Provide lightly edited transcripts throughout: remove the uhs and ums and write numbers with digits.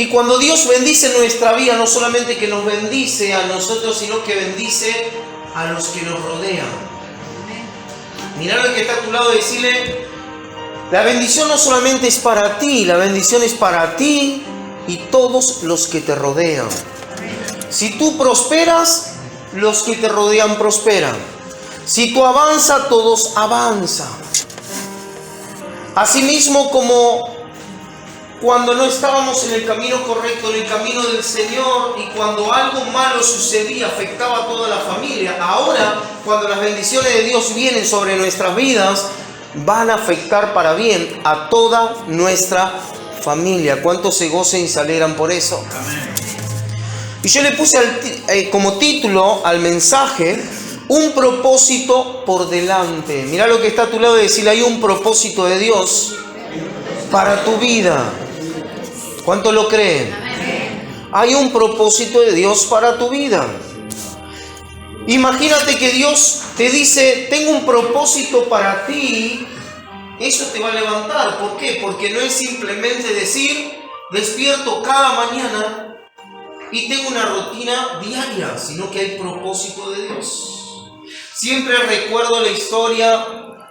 Y cuando Dios bendice nuestra vida, no solamente que nos bendice a nosotros, sino que bendice a los que nos rodean. Mirá lo que está a tu lado, decirle, la bendición no solamente es para ti, la bendición es para ti y todos los que te rodean. Si tú prosperas, los que te rodean prosperan. Si tú avanzas, todos avanzan. Asimismo, como cuando no estábamos en el camino correcto, en el camino del Señor, y cuando algo malo sucedía, afectaba a toda la familia, ahora, cuando las bendiciones de Dios vienen sobre nuestras vidas, van a afectar para bien a toda nuestra familia. ¿Cuántos se gocen y se alegran por eso? Amén. Y yo le puse como título al mensaje, un propósito por delante. Mirá lo que está a tu lado y decirle, hay un propósito de Dios para tu vida. ¿Cuántos lo creen? Amén. Hay un propósito de Dios para tu vida. Imagínate que Dios te dice, tengo un propósito para ti. Eso te va a levantar. ¿Por qué? Porque no es simplemente decir, despierto cada mañana y tengo una rutina diaria, sino que hay propósito de Dios. Siempre recuerdo la historia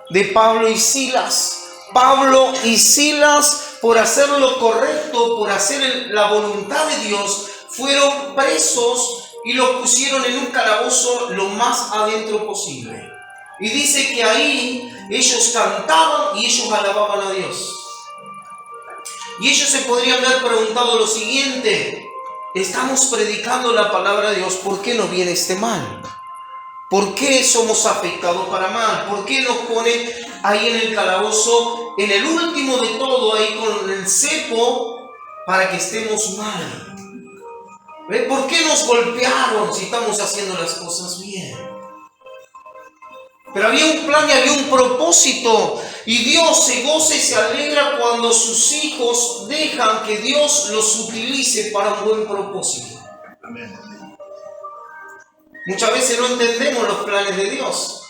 de Pablo y Silas. Pablo y Silas, por hacer lo correcto, por hacer la voluntad de Dios, fueron presos y los pusieron en un calabozo lo más adentro posible. Y dice que ahí ellos cantaban y ellos alababan a Dios. Y ellos se podrían haber preguntado lo siguiente: estamos predicando la palabra de Dios, ¿por qué nos viene este mal? ¿Por qué somos afectados para mal? ¿Por qué nos ponen ahí en el calabozo, en el último de todo, ahí con el cepo, para que estemos mal? ¿Ve? ¿Por qué nos golpearon si estamos haciendo las cosas bien? Pero había un plan y había un propósito. Y Dios se goza y se alegra cuando sus hijos dejan que Dios los utilice para un buen propósito. Amén. Muchas veces no entendemos los planes de Dios,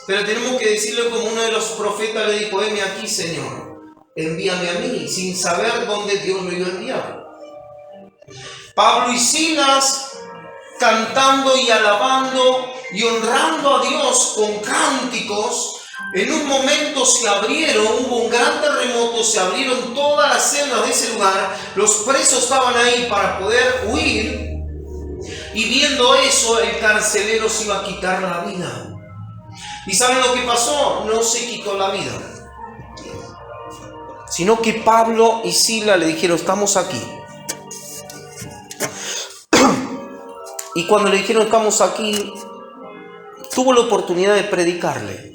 pero tenemos que decirle como uno de los profetas le dijo: heme aquí, Señor, envíame a mí, sin saber dónde Dios lo iba a enviar. Pablo y Silas cantando y alabando y honrando a Dios con cánticos, en un momento se abrieron, hubo un gran terremoto, se abrieron todas las celdas de ese lugar, los presos estaban ahí para poder huir. Y viendo eso, el carcelero se iba a quitar la vida. ¿Y saben lo que pasó? No se quitó la vida, sino que Pablo y Silas le dijeron: estamos aquí. Y cuando le dijeron estamos aquí, tuvo la oportunidad de predicarle.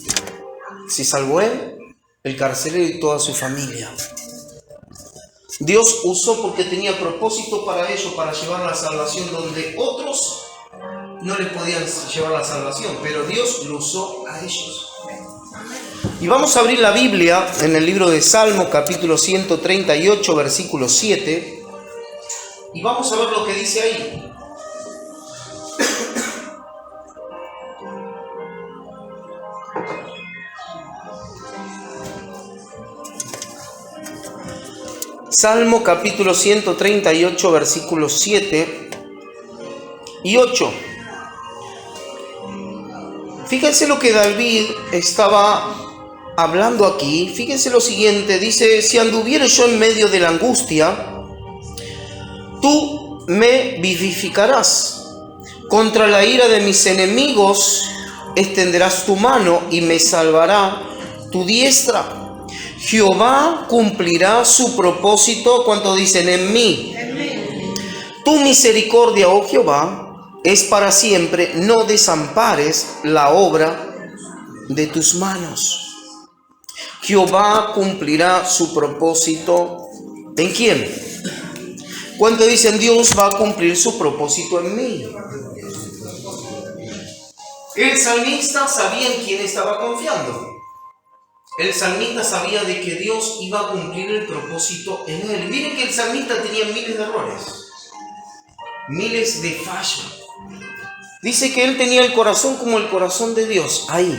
Se salvó él, el carcelero y toda su familia. Dios usó porque tenía propósito para ellos, para llevar la salvación donde otros no les podían llevar la salvación, pero Dios lo usó a ellos. Y vamos a abrir la Biblia en el libro de Salmo, capítulo 138, versículo 7, y vamos a ver lo que dice ahí. Salmo capítulo 138, versículos 7 y 8. Fíjense lo que David estaba hablando aquí. Fíjense lo siguiente. Dice: si anduviere yo en medio de la angustia, tú me vivificarás. Contra la ira de mis enemigos extenderás tu mano y me salvará tu diestra. Jehová cumplirá su propósito. ¿Cuántos dicen? En mí. Tu misericordia, oh Jehová, es para siempre. No desampares la obra de tus manos. Jehová cumplirá su propósito. ¿En quién? ¿Cuántos dicen? Dios va a cumplir su propósito en mí. El salmista sabía en quién estaba confiando. El salmista sabía de que Dios iba a cumplir el propósito en él. Miren que el salmista tenía miles de errores, miles de fallos. Dice que él tenía el corazón como el corazón de Dios, ahí,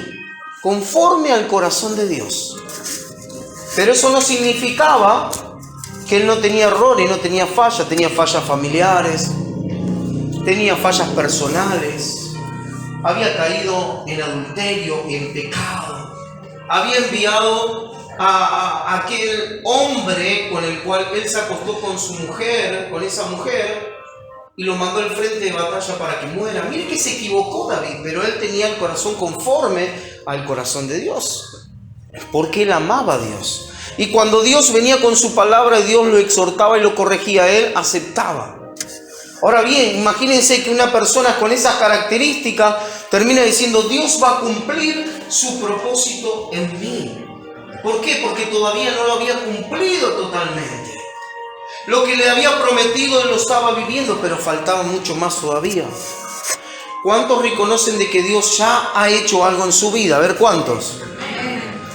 conforme al corazón de Dios. Pero eso no significaba que él no tenía error y no tenía fallas. Tenía fallas familiares, tenía fallas personales, había caído en adulterio, en pecado, había enviado a aquel hombre con el cual él se acostó con su mujer, con esa mujer, y lo mandó al frente de batalla para que muera. Mire que se equivocó David, pero él tenía el corazón conforme al corazón de Dios, porque él amaba a Dios. Y cuando Dios venía con su palabra y Dios lo exhortaba y lo corregía, él aceptaba. Ahora bien, imagínense que una persona con esas características termina diciendo: Dios va a cumplir su propósito en mí. ¿Por qué? Porque todavía no lo había cumplido totalmente. Lo que le había prometido él lo estaba viviendo, pero faltaba mucho más todavía. ¿Cuántos reconocen de que Dios ya ha hecho algo en su vida? A ver, ¿cuántos?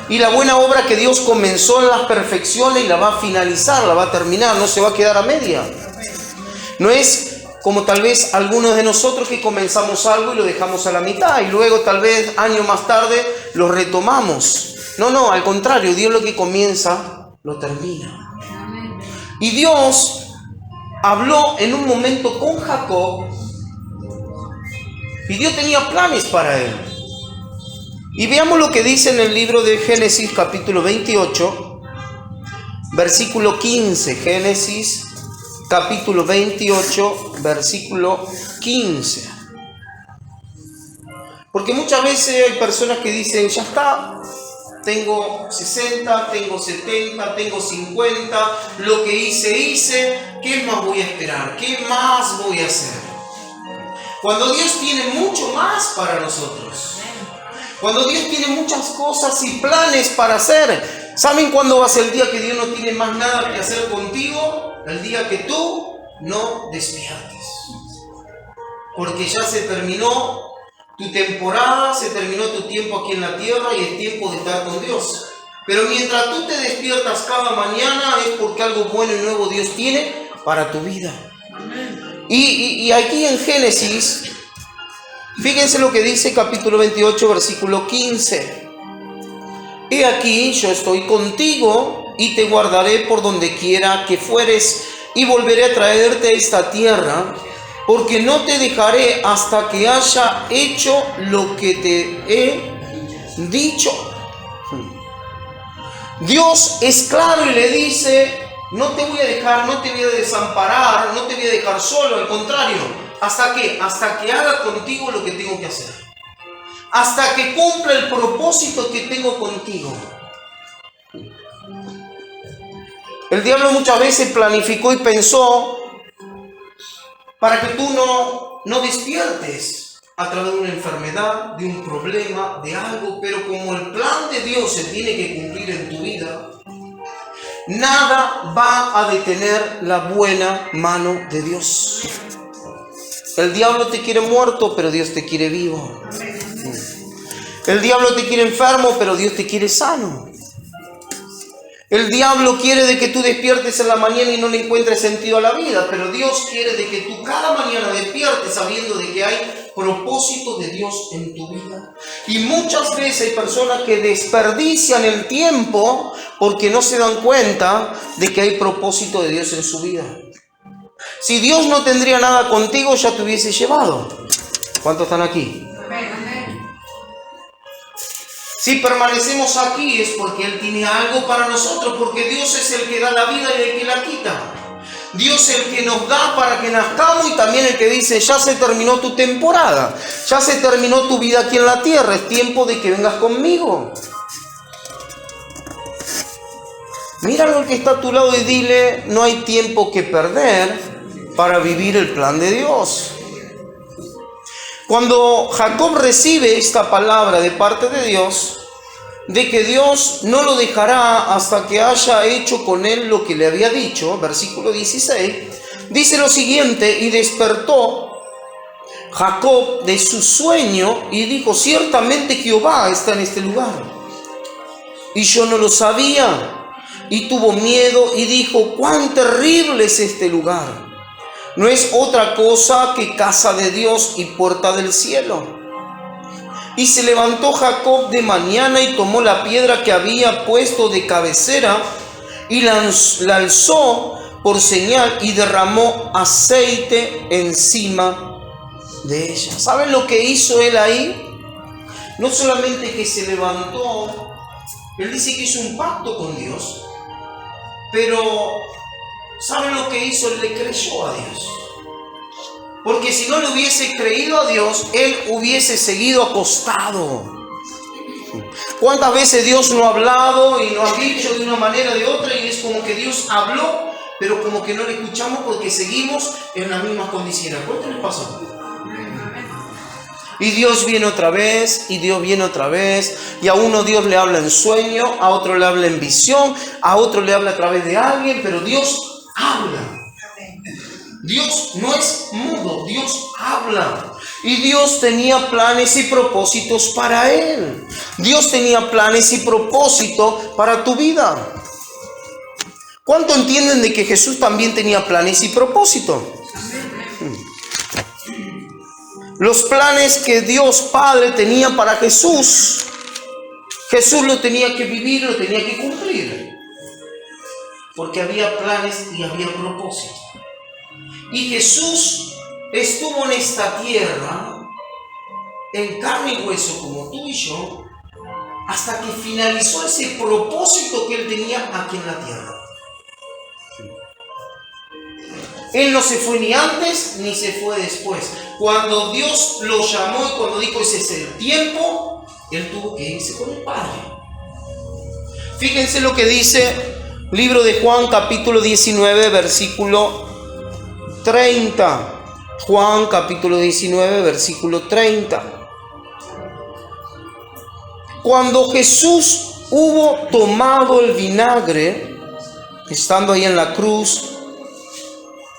Y la buena obra que Dios comenzó en las perfecciones y la va a finalizar, la va a terminar, no se va a quedar a media. No es como tal vez algunos de nosotros que comenzamos algo y lo dejamos a la mitad y luego tal vez años más tarde lo retomamos. No, al contrario, Dios lo que comienza lo termina. Y Dios habló en un momento con Jacob y Dios tenía planes para él. Y veamos lo que dice en el libro de Génesis capítulo 28, versículo 15. Génesis capítulo 28, versículo 15. Porque muchas veces hay personas que dicen: ya está, tengo 60, tengo 70, tengo 50, lo que hice, ¿qué más voy a esperar? ¿Qué más voy a hacer? Cuando Dios tiene mucho más para nosotros, cuando Dios tiene muchas cosas y planes para hacer. ¿Saben cuándo va a ser el día que Dios no tiene más nada que hacer contigo? El día que tú no despiertes. Porque ya se terminó tu temporada, se terminó tu tiempo aquí en la tierra y es tiempo de estar con Dios. Pero mientras tú te despiertas cada mañana es porque algo bueno y nuevo Dios tiene para tu vida. Y aquí en Génesis, fíjense lo que dice capítulo 28, versículo 15. He aquí, yo estoy contigo y te guardaré por donde quiera que fueres y volveré a traerte a esta tierra, porque no te dejaré hasta que haya hecho lo que te he dicho. Dios es claro y le dice: no te voy a dejar, no te voy a desamparar, no te voy a dejar solo, al contrario. ¿Hasta qué? Hasta que haga contigo lo que tengo que hacer. Hasta que cumpla el propósito que tengo contigo. El diablo muchas veces planificó y pensó para que tú no despiertes a través de una enfermedad, de un problema, de algo, pero como el plan de Dios se tiene que cumplir en tu vida, nada va a detener la buena mano de Dios. El diablo te quiere muerto, pero Dios te quiere vivo. El diablo te quiere enfermo, pero Dios te quiere sano. El diablo quiere de que tú despiertes en la mañana y no le encuentres sentido a la vida, pero Dios quiere de que tú cada mañana despiertes sabiendo de que hay propósito de Dios en tu vida. Y muchas veces hay personas que desperdician el tiempo porque no se dan cuenta de que hay propósito de Dios en su vida. Si Dios no tendría nada contigo, ya te hubiese llevado. ¿Cuántos están aquí? Si permanecemos aquí es porque Él tiene algo para nosotros, porque Dios es el que da la vida y el que la quita. Dios es el que nos da para que nazcamos y también el que dice: ya se terminó tu temporada, ya se terminó tu vida aquí en la tierra, es tiempo de que vengas conmigo. Míralo al que está a tu lado y dile: no hay tiempo que perder para vivir el plan de Dios. Cuando Jacob recibe esta palabra de parte de Dios, de que Dios no lo dejará hasta que haya hecho con él lo que le había dicho, versículo 16, dice lo siguiente: y despertó Jacob de su sueño y dijo: ciertamente Jehová está en este lugar, y yo no lo sabía. Y tuvo miedo y dijo: cuán terrible es este lugar. No es otra cosa que casa de Dios y puerta del cielo. Y se levantó Jacob de mañana y tomó la piedra que había puesto de cabecera y la alzó por señal y derramó aceite encima de ella. ¿Saben lo que hizo él ahí? No solamente que se levantó, él dice que hizo un pacto con Dios, pero ¿saben lo que hizo? Él le creyó a Dios. Porque si no le hubiese creído a Dios, él hubiese seguido acostado. ¿Cuántas veces Dios no ha hablado y nos ha dicho de una manera o de otra y es como que Dios habló, pero como que no le escuchamos porque seguimos en las mismas condiciones? ¿Cuánto les pasó? Y Dios viene otra vez, y Dios viene otra vez, y a uno Dios le habla en sueño, a otro le habla en visión, a otro le habla a través de alguien, pero Dios habla. Dios no es mudo, Dios habla. Y Dios tenía planes y propósitos para él. Dios tenía planes y propósitos para tu vida. ¿Cuánto entienden de que Jesús también tenía planes y propósitos? Los planes que Dios Padre tenía para Jesús, Jesús lo tenía que vivir, lo tenía que cumplir. Porque había planes y había propósitos. Y Jesús estuvo en esta tierra, en carne y hueso como tú y yo, hasta que finalizó ese propósito que Él tenía aquí en la tierra. Él no se fue ni antes ni se fue después. Cuando Dios lo llamó y cuando dijo ese es el tiempo, Él tuvo que irse con el Padre. Fíjense lo que dice libro de Juan capítulo 19 versículo 30. Juan capítulo 19 versículo 30. Cuando Jesús hubo tomado el vinagre, estando ahí en la cruz,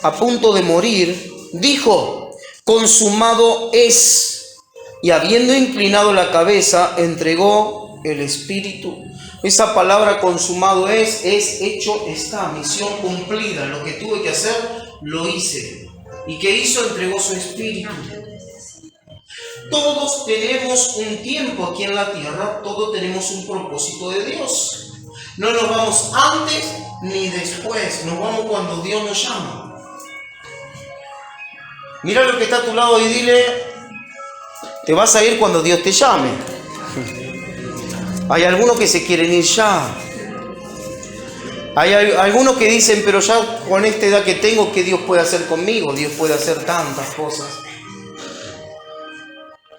a punto de morir, dijo: consumado es. Y habiendo inclinado la cabeza, entregó el espíritu. Esa palabra consumado es hecho está, misión cumplida. Lo que tuve que hacer, lo hice. ¿Y qué hizo? Entregó su espíritu. Todos tenemos un tiempo aquí en la tierra, todos tenemos un propósito de Dios. No nos vamos antes ni después, nos vamos cuando Dios nos llama. Mira lo que está a tu lado y dile: te vas a ir cuando Dios te llame. Hay algunos que se quieren ir ya. Hay algunos que dicen: pero ya con esta edad que tengo, ¿qué Dios puede hacer conmigo? Dios puede hacer tantas cosas.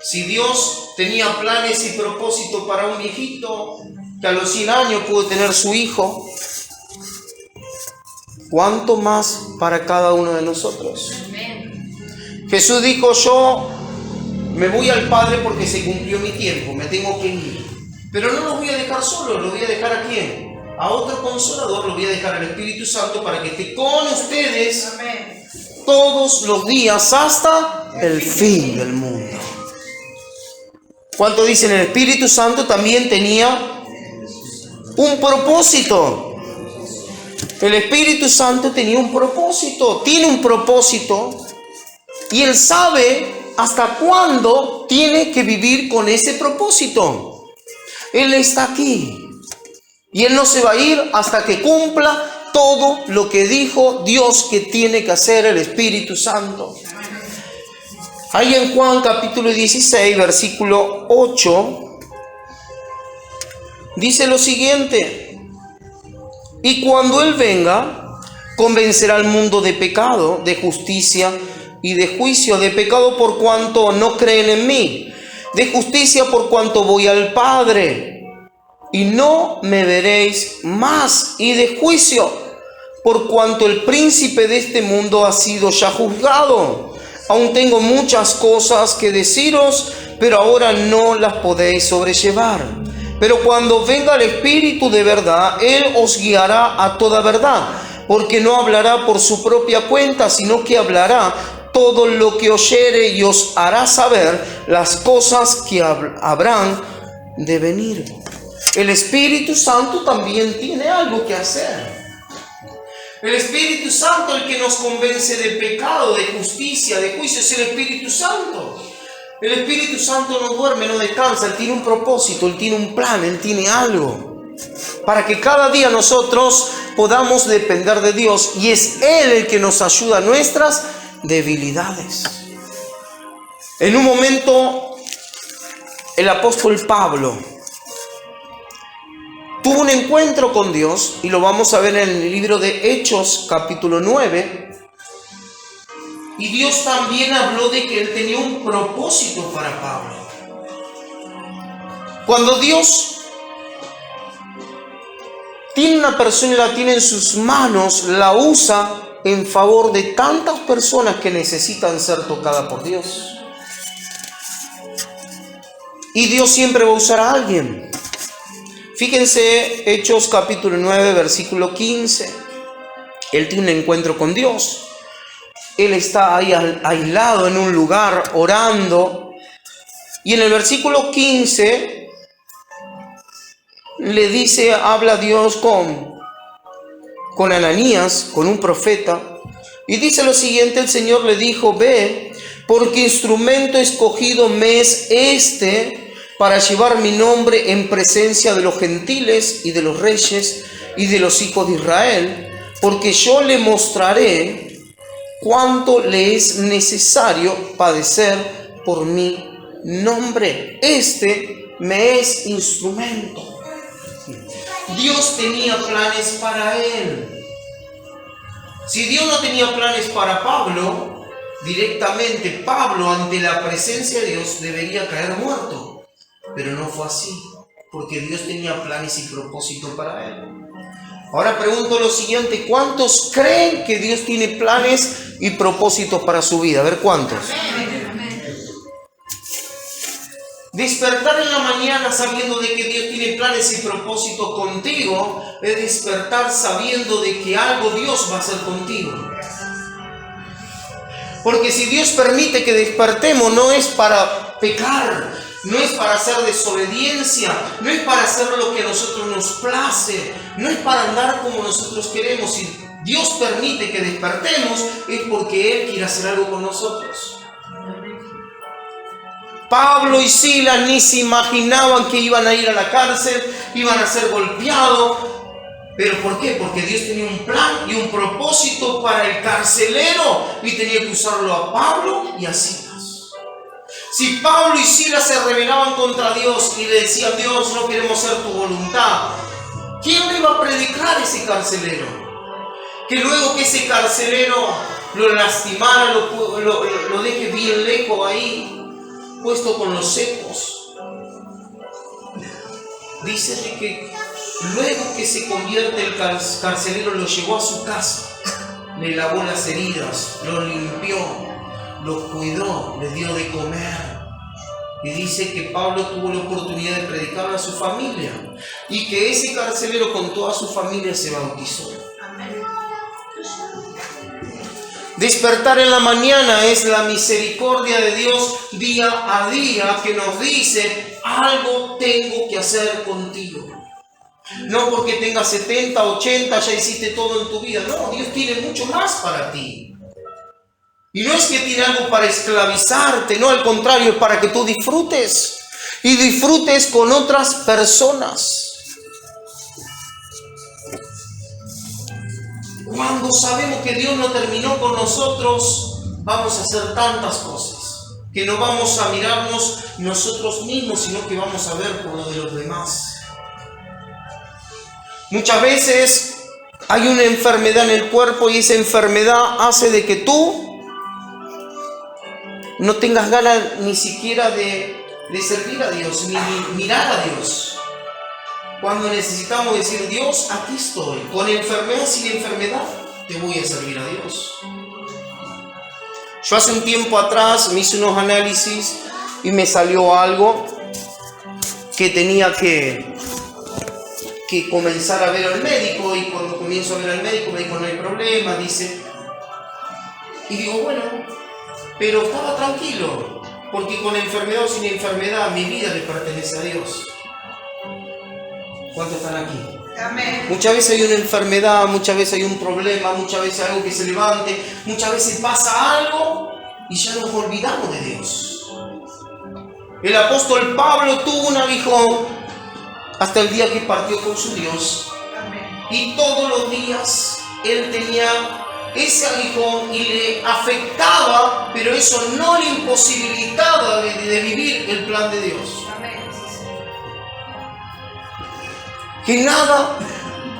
Si Dios tenía planes y propósitos para un viejito que a los 100 años pudo tener su hijo, ¿cuánto más para cada uno de nosotros? Jesús dijo: yo me voy al Padre porque se cumplió mi tiempo, me tengo que ir. Pero no los voy a dejar solos, los voy a dejar ¿a quién? A otro consolador, los voy a dejar al Espíritu Santo para que esté con ustedes todos los días hasta el fin del mundo. ¿Cuánto dicen? El Espíritu Santo también tenía un propósito. El Espíritu Santo tenía un propósito, tiene un propósito. Y Él sabe hasta cuándo tiene que vivir con ese propósito. Él está aquí. Y Él no se va a ir hasta que cumpla todo lo que dijo Dios que tiene que hacer el Espíritu Santo. Ahí en Juan capítulo 16, versículo 8, dice lo siguiente: y cuando Él venga, convencerá al mundo de pecado, de justicia y de juicio. De pecado por cuanto no creen en mí, de justicia por cuanto voy al Padre y no me veréis más, y de juicio por cuanto el príncipe de este mundo ha sido ya juzgado. Aún tengo muchas cosas que deciros, pero ahora no las podéis sobrellevar. Pero cuando venga el Espíritu de verdad, Él os guiará a toda verdad, porque no hablará por su propia cuenta, sino que hablará todo lo que oyere y os hará saber las cosas que habrán de venir. El Espíritu Santo también tiene algo que hacer. El Espíritu Santo, el que nos convence de pecado, de justicia, de juicio, es el Espíritu Santo. El Espíritu Santo no duerme, no descansa. Él tiene un propósito, Él tiene un plan, Él tiene algo. Para que cada día nosotros podamos depender de Dios, y es Él el que nos ayuda a nuestras debilidades. En un momento, el apóstol Pablo tuvo un encuentro con Dios, y lo vamos a ver en el libro de Hechos, capítulo 9. Y Dios también habló de que Él tenía un propósito para Pablo. Cuando Dios tiene una persona y la tiene en sus manos, la usa en favor de tantas personas que necesitan ser tocadas por Dios. Y Dios siempre va a usar a alguien. Fíjense, Hechos capítulo 9, versículo 15. Él tiene un encuentro con Dios. Él está ahí aislado en un lugar orando. Y en el versículo 15 le dice, habla Dios con Ananías, con un profeta. Y dice lo siguiente, el Señor le dijo, ve, porque instrumento escogido me es este para llevar mi nombre en presencia de los gentiles y de los reyes y de los hijos de Israel, porque yo le mostraré cuánto le es necesario padecer por mi nombre. Este me es instrumento. Dios tenía planes para él. Si Dios no tenía planes para Pablo, directamente Pablo ante la presencia de Dios debería caer muerto. Pero no fue así, porque Dios tenía planes y propósito para él. Ahora pregunto lo siguiente, ¿cuántos creen que Dios tiene planes y propósitos para su vida? A ver, ¿cuántos? Despertar en la mañana sabiendo de que Dios tiene planes y propósitos contigo es despertar sabiendo de que algo Dios va a hacer contigo. Porque si Dios permite que despertemos, no es para pecar, no es para hacer desobediencia, no es para hacer lo que a nosotros nos place, no es para andar como nosotros queremos. Si Dios permite que despertemos, es porque Él quiere hacer algo con nosotros. Pablo y Silas ni se imaginaban que iban a ir a la cárcel, iban a ser golpeados. ¿Pero por qué? Porque Dios tenía un plan y un propósito para el carcelero y tenía que usarlo a Pablo y a Silas. Si Pablo y Silas se rebelaban contra Dios y le decían, Dios, no queremos hacer tu voluntad, ¿quién le iba a predicar a ese carcelero? Que luego que ese carcelero lo lastimara, lo deje bien lejos ahí, puesto con los cepos. Dice que luego que se convierte el carcelero, lo llevó a su casa, le lavó las heridas, lo limpió, lo cuidó, le dio de comer. Y dice que Pablo tuvo la oportunidad de predicar a su familia y que ese carcelero con toda su familia se bautizó. Despertar en la mañana es la misericordia de Dios día a día que nos dice, algo tengo que hacer contigo. No porque tengas 70, 80, ya hiciste todo en tu vida. No, Dios tiene mucho más para ti. Y no es que tiene algo para esclavizarte, no, al contrario, es para que tú disfrutes. Y disfrutes con otras personas. Cuando sabemos que Dios no terminó con nosotros, vamos a hacer tantas cosas, que no vamos a mirarnos nosotros mismos, sino que vamos a ver por lo de los demás. Muchas veces hay una enfermedad en el cuerpo y esa enfermedad hace de que tú no tengas ganas ni siquiera de servir a Dios, ni mirar a Dios. Cuando necesitamos decir, Dios, aquí estoy, con enfermedad, sin enfermedad, te voy a servir a Dios. Yo hace un tiempo atrás me hice unos análisis y me salió algo que tenía que comenzar a ver al médico, y cuando comienzo a ver al médico me dijo, no hay problema, dice. Y digo, bueno, pero estaba tranquilo, porque con enfermedad o sin enfermedad mi vida le pertenece a Dios. ¿Cuántos están aquí? Amén. Muchas veces hay una enfermedad, muchas veces hay un problema, muchas veces algo que se levante, muchas veces pasa algo y ya nos olvidamos de Dios. El apóstol Pablo tuvo un aguijón hasta el día que partió con su Dios. Amén. y todos los días él tenía ese aguijón y le afectaba, pero eso no le imposibilitaba de vivir el plan de Dios. Que nada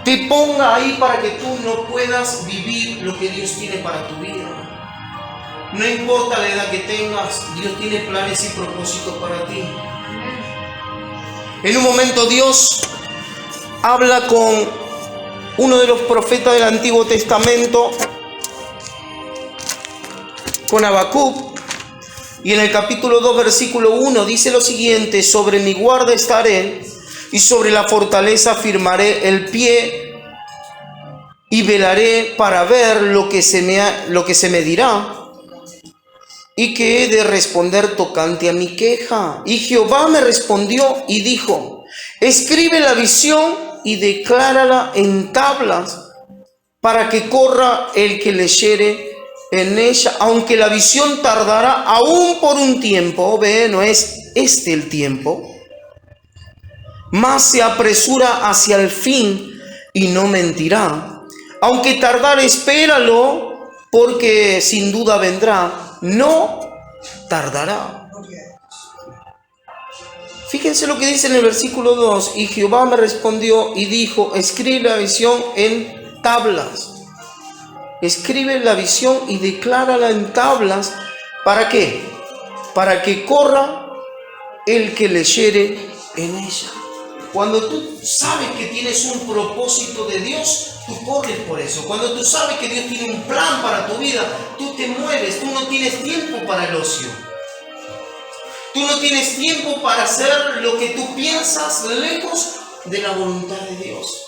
te ponga ahí para que tú no puedas vivir lo que Dios tiene para tu vida. No importa la edad que tengas, Dios tiene planes y propósitos para ti. En un momento Dios habla con uno de los profetas del Antiguo Testamento, con Habacuc, y en el capítulo 2, versículo 1 dice lo siguiente: sobre mi guarda estaré y sobre la fortaleza firmaré el pie y velaré para ver lo que se me dirá y que he de responder tocante a mi queja. Y Jehová me respondió y dijo: escribe la visión y declárala en tablas para que corra el que leyere en ella, aunque la visión tardará aún por un tiempo. Ve, no es este el tiempo, mas se apresura hacia el fin y no mentirá. Aunque tardare, espéralo, porque sin duda vendrá, no tardará. Fíjense lo que dice en el versículo 2: y Jehová me respondió y dijo: escribe la visión en tablas. Escribe la visión y declárala en tablas. ¿Para qué? Para que corra el que leyere en ella. Cuando tú sabes que tienes un propósito de Dios, tú corres por eso. Cuando tú sabes que Dios tiene un plan para tu vida, tú te mueves. Tú no tienes tiempo para el ocio. Tú no tienes tiempo para hacer lo que tú piensas lejos de la voluntad de Dios.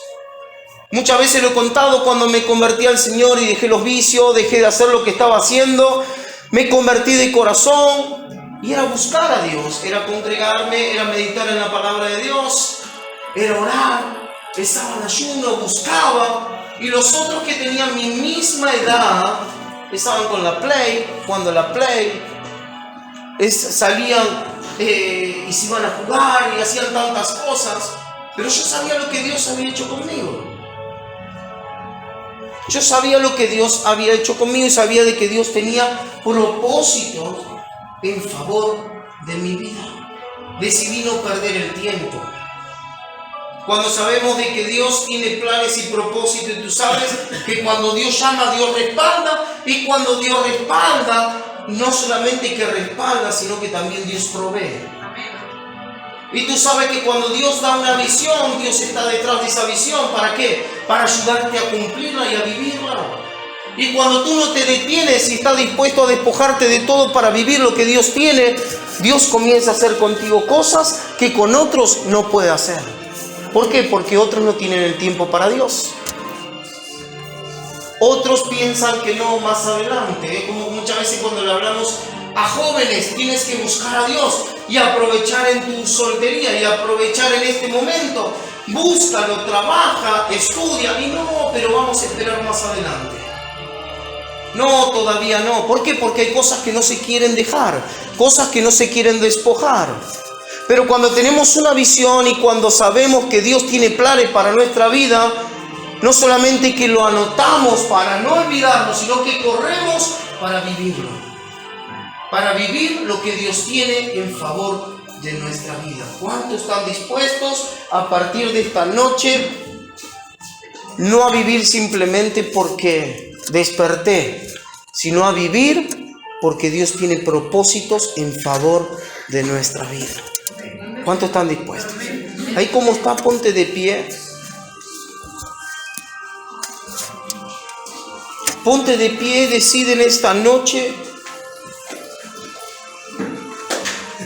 Muchas veces lo he contado cuando me convertí al Señor y dejé los vicios, dejé de hacer lo que estaba haciendo, me convertí de corazón y era buscar a Dios, era congregarme, era meditar en la palabra de Dios, era orar, estaba en ayuno, buscaba, y los otros que tenían mi misma edad estaban con la Play, jugando la Play, salían y se iban a jugar y hacían tantas cosas, pero yo sabía lo que Dios había hecho conmigo. Yo sabía lo que Dios había hecho conmigo y sabía de que Dios tenía propósitos en favor de mi vida. Decidí no perder el tiempo. Cuando sabemos de que Dios tiene planes y propósitos, y tú sabes que cuando Dios llama, Dios respalda, y cuando Dios respalda, no solamente que respalda, sino que también Dios provee. Y tú sabes que cuando Dios da una visión, Dios está detrás de esa visión. ¿Para qué? Para ayudarte a cumplirla y a vivirla. Y cuando tú no te detienes y estás dispuesto a despojarte de todo para vivir lo que Dios tiene, Dios comienza a hacer contigo cosas que con otros no puede hacer. ¿Por qué? Porque otros no tienen el tiempo para Dios. Otros piensan que no más adelante, como muchas veces cuando le hablamos a jóvenes, tienes que buscar a Dios y aprovechar en tu soltería y aprovechar en este momento. Búscalo, trabaja, estudia, y no, pero vamos a esperar más adelante. No, todavía no. ¿Por qué? Porque hay cosas que no se quieren dejar, cosas que no se quieren despojar. Pero cuando tenemos una visión y cuando sabemos que Dios tiene planes para nuestra vida, no solamente que lo anotamos para no olvidarnos, sino que corremos para vivirlo. Para vivir lo que Dios tiene en favor de nuestra vida. ¿Cuántos están dispuestos a partir de esta noche no a vivir simplemente porque desperté, sino a vivir porque Dios tiene propósitos en favor de nuestra vida? ¿Cuántos están dispuestos? Ahí como está, ponte de pie. Ponte de pie, decide en esta noche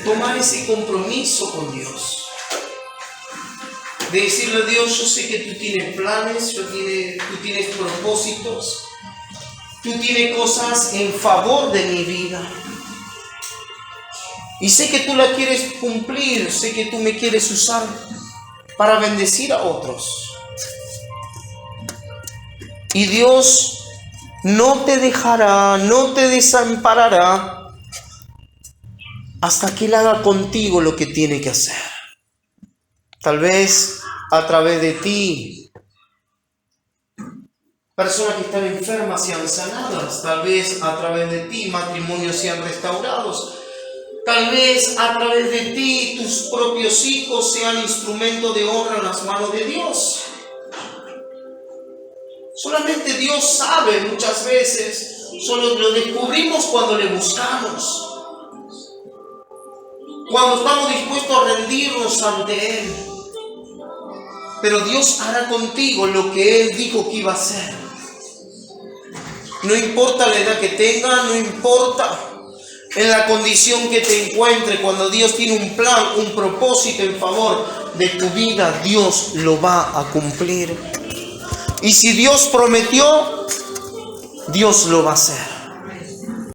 tomar ese compromiso con Dios. De decirle a Dios: yo sé que tú tienes planes, tú tienes propósitos, tú tienes cosas en favor de mi vida. Y sé que tú la quieres cumplir, sé que tú me quieres usar para bendecir a otros. Y Dios no te dejará, no te desamparará hasta que Él haga contigo lo que tiene que hacer. Tal vez a través de ti Personas que están enfermas sean sanadas, tal vez a través de ti matrimonios sean restaurados, tal vez a través de ti tus propios hijos sean instrumento de honra en las manos de Dios. Solamente Dios sabe muchas veces, solo lo descubrimos cuando le buscamos, cuando estamos dispuestos a rendirnos ante Él. Pero Dios hará contigo lo que Él dijo que iba a hacer. No importa la edad que tenga, no importa en la condición que te encuentre, cuando Dios tiene un plan, un propósito en favor de tu vida, Dios lo va a cumplir. Y si Dios prometió, Dios lo va a hacer.